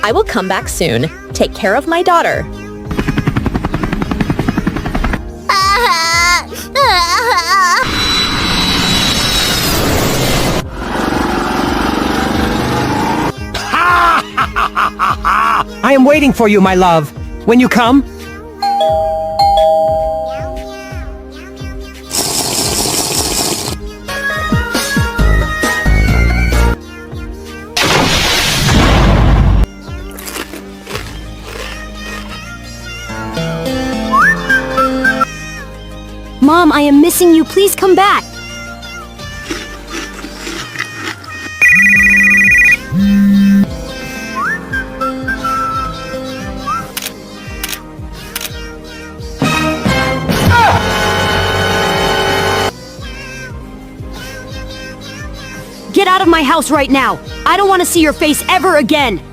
I will come back soon. Take care of my daughter. I am waiting for you, my love. When you come? Mom, I am missing you. Please come back. Get out of my house right now. I don't want to see your face ever again.